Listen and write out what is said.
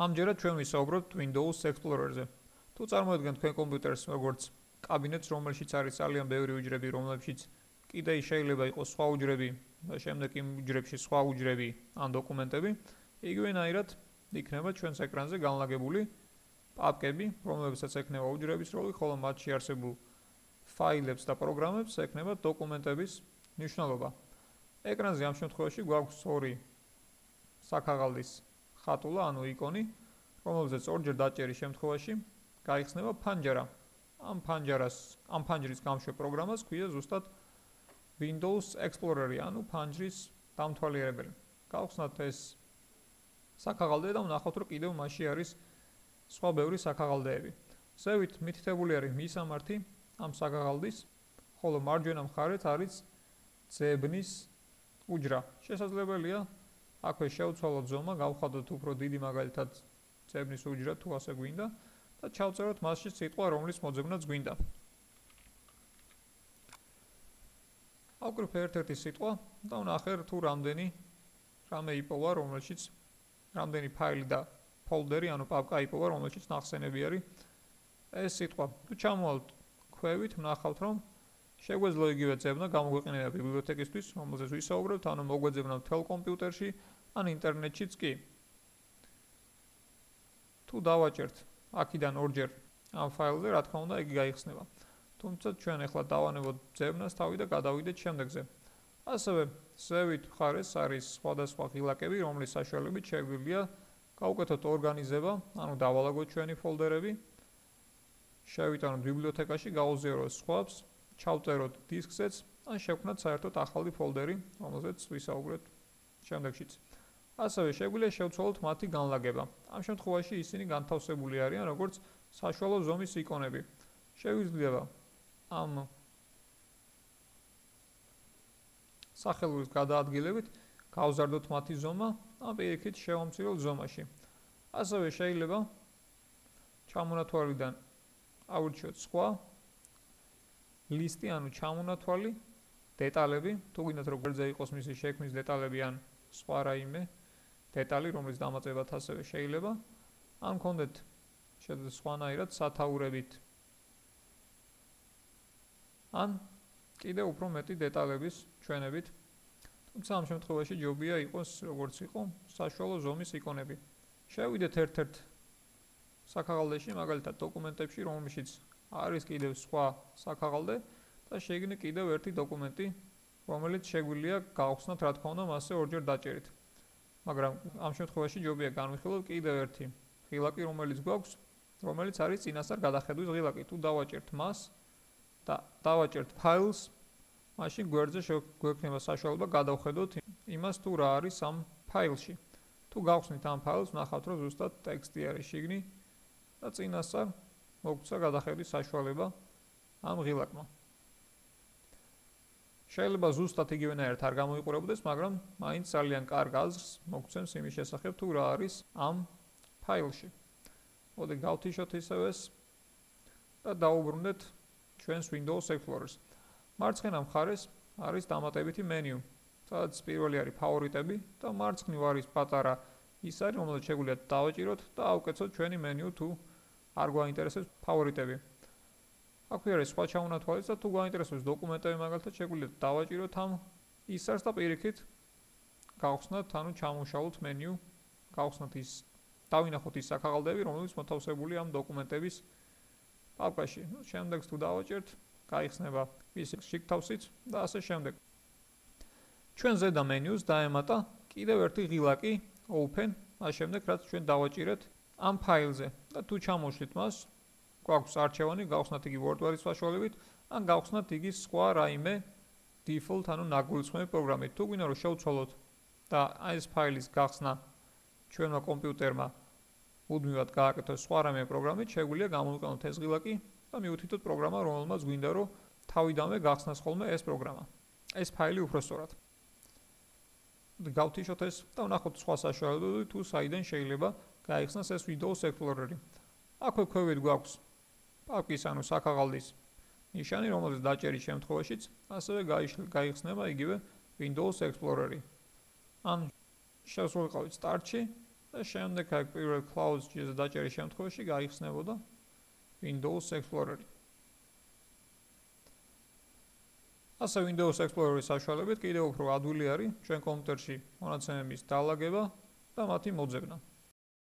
ამჯერად ჩვენ ვისაუბრებთ Windows Explorer-ზე. თუ წარმოადგენთ თქვენ კომპიუტერს როგორც კაბინეტს, რომელშიც არის ძალიან ბევრი უჯრები, რომლებშიც კიდე შეიძლება იყოს სხვა უჯრები და შემდეგ იმ უჯრებში სხვა უჯრები ან დოკუმენტები, იგივენაირად იქნება ჩვენს ეკრანზე განლაგებული პაპკები, რომლებსაც ექნება უჯრების როლი, ხოლო მათში არსებულ ფაილებს და პროგრამებს ექნება დოკუმენტების მნიშვნელობა. ეკრანზე ამ შემთხვევაში გვაქვს ორი საქაღალდის ხატულა, ანუ იკონი, რომელზეც ორჯერ დაჭერის შემთხვევაში გაიხსნება ფანჯარა. ამ ფანჯრის გამშვე პროგრამას ქვია ზუსტად Windows Explorer-ი, ანუ ფანჯრის დამთვალიერებელი. გავხსნათ ეს საქაღალდე და ვნახოთ, რომ კიდევ მასში არის სხვა ბევრი საქაღალდეები. ზევით მითითებული არის მისამართი ამ საქაღალდის, ხოლო მარჯვენა მხარეთ არის ძებნის უჯრა. შესაძლებელია აქვე შევცვალოთ ზომა, გავხადოთ უფრო დიდი მაგალითად ძებნის უჯრა თუ ასე გვინდა და ჩავწეროთ მასში სიტყვა, რომლის მოძებნაც გვინდა. ავკრიფე ერთ-ერთი სიტყვა და ვნახე თუ რამე იპოვა, რომელშიც რამდენი ფაილი და ფოლდერი, ანუ პაპკა იპოვა, რომელშიც ნახსენები არის ეს სიტყვა. თუ ჩამოვალთ ქვევით, ვნახავთ, რომ შეგვეძლო იგივე ძებნა გამოგვეყენება ბიბლიოთეკისთვის, რომელზეც ვისაუბრებთ, ანუ მოგვეძებნა მთელ კომპიუტერში, ან ინტერნეტშიც კი. თუ დავაჭერთ აქედან ორჯერ ამ ფაილზე, რა თქმა უნდა, იგი გაიხსნება. თუმცა ჩვენ ახლა დავანებოთ ძებნას თავი და გადავიდეთ შემდეგზე. ასევე ზევით მხარეს არის სხვადასხვა ღილაკები, რომლის საშუალებით შეგვიძლია გავუკეთოთ ორგანიზება, ანუ დავალაგოთ ჩვენი ფოლდერები, შევიტანოთ ბიბლიოთეკაში, გავუზიაროთ სხვებს, ჩავწეროთ დისკზეც, ან შევქმნათ საერთოდ ახალი ფოლდერი, რომელზეც ვისაუბრებთ შემდეგშიც. ასევე შეგვიძლია შევცვალოთ მათი განლაგება. ამ შემთხვევაში ისინი განთავსებული არიან როგორც საშუალო ზომის იკონები. შეგვიძლია ამ სახელურის გადაადგილებით გავზარდოთ მათი ზომა, ან პირიქით შევამციროთ ზომაში. ასევე შეიძლება ჩამონათვალიდან აურჩიოთ სხვა ლისტი, ანუ ჩამონათვალი, დეტალები, თუ გინდათ რომ გვერდზე იყოს მისი შექმნის დეტალები ან სხვა რაიმე დეტალი, რომლის დამატებაც ასევე შეიძლება, ან გქონდეთ სხვანაირად სათაურებით, ან კიდევ უფრო მეტი დეტალების ჩვენებით. თუმცა ამ შემთხვევაში ჯობია იყოს როგორც იყო საშუალო ზომის იკონები. შევიდეთ ერთ-ერთ საქაღალდეში, მაგალითად დოკუმენტებში, რომელშიც არის კიდევ სხვა საქაღალდე და შეგვიძლია კიდევ ერთი დოკუმენტი, რომელიც შეგვიძლია გავხსნათ, რა თქმა უნდა, მასზე ორჯერ დაჭერით. მაგრამ ამ შემთხვევაში ჯობია განვიხილოთ კიდევ ერთი ღილაკი, რომელიც გვაქვს, რომელიც არის წინასწარ გადახედვის ღილაკი. თუ დავაჭერთ მას და დავაჭერთ ფაილს, მაშინ გვერდზე გვექნება საშუალება გადავხედოთ იმას, თუ რა არის ამ ფაილში. თუ გავხსნით ამ ფაილს, ვნახავთ, რომ ზუსტად ტექსტი არის შიგნი და წინასწარ მოგვცა გადახედვის საშუალება ამ ღილაკმა. შეიძლება ზუსტად იგივენაირად არ გამოიყურებოდეს, მაგრამ მაინც ძალიან კარგ აზრს მოგცემს იმის შესახებ, თუ რა არის ამ ფაილში. მოდი გავთიშოთ ისევ ეს და დავუბრუნდეთ ჩვენს Windows Explorer-ს. მარცხენა მხარეს არის დამატებითი მენიუ, სადაც პირველი არის ფავორიტები და მარცხნივ არის პატარა ის არის, რომელსაც შეგვიძლია დავაჭიროთ და ავკეცოთ ჩვენი მენიუ, თუ არ გვაინტერესებს ფავორიტები. აქვე არის სხვა ჩამონათვალიც და თუ გვაინტერესებს დოკუმენტები, მაგალითად შეგვიძლია დავაჭიროთ ამ ისარს და პირიქით გავხსნათ, ანუ ჩამოვშალოთ მენიუ, გავხსნათ ის, დავინახოთ ის საქაღალდები, რომლებიც მოთავსებული ამ დოკუმენტების პაპკაში. შემდეგს თუ დავაჭერთ, გაიხსნება ის შიგთავსიც და ასე შემდეგ. ჩვენ ზედა მენიუს დაემატა კიდევ ერთი ღილაკი open, მას შემდეგ რაც ჩვენ დავაჭირეთ ამ ფაილზე და თუ ჩამოვშლით მას, გვაქვს არჩევანი, გავხსნათ იგი WordPad-ის საშუალებით, ან გავხსნათ იგი სხვა რაიმე default, ანუ ნაგულისხმევი პროგრამით. თუ გვინდა რომ შევცვალოთ და ეს ფაილის გახსნა ჩვენმა კომპიუტერმა მუდმივად გააკეთოს სხვა რაიმე პროგრამით, შეგვიძლია გამოვიყენოთ ეს ღილაკი და მივუთითოთ პროგრამა, რომელმაც გვინდა რომ თავიდანვე გახსნას ხოლმე ეს პროგრამა. ეს ფაილი უბრალოდ. გავთიშოთ ეს და ვნახოთ სხვა საშუალებები, თუ საიდან შეიძლება გაიხსნას ეს Windows Explorer-ი. აქვე ქვევით გვაქვს პაპკის, ანუ საქაღალდის ნიშანი, რომელზეც დაჭერის შემთხვევაშიც ასევე გაიხსნება იგივე Windows Explorer-ი. ან შევსრულიყავით სტარტში და შემდეგ აქ პირველ Clouds-ზე დაჭერის შემთხვევაში გაიხსნებოდა Windows Explorer-ი. ასე Windows Explorer-ის საშუალებით კიდევ უფრო ადვილი არის ჩვენ კომპიუტერში მონაცემების დალაგება და მათი მოძებნა.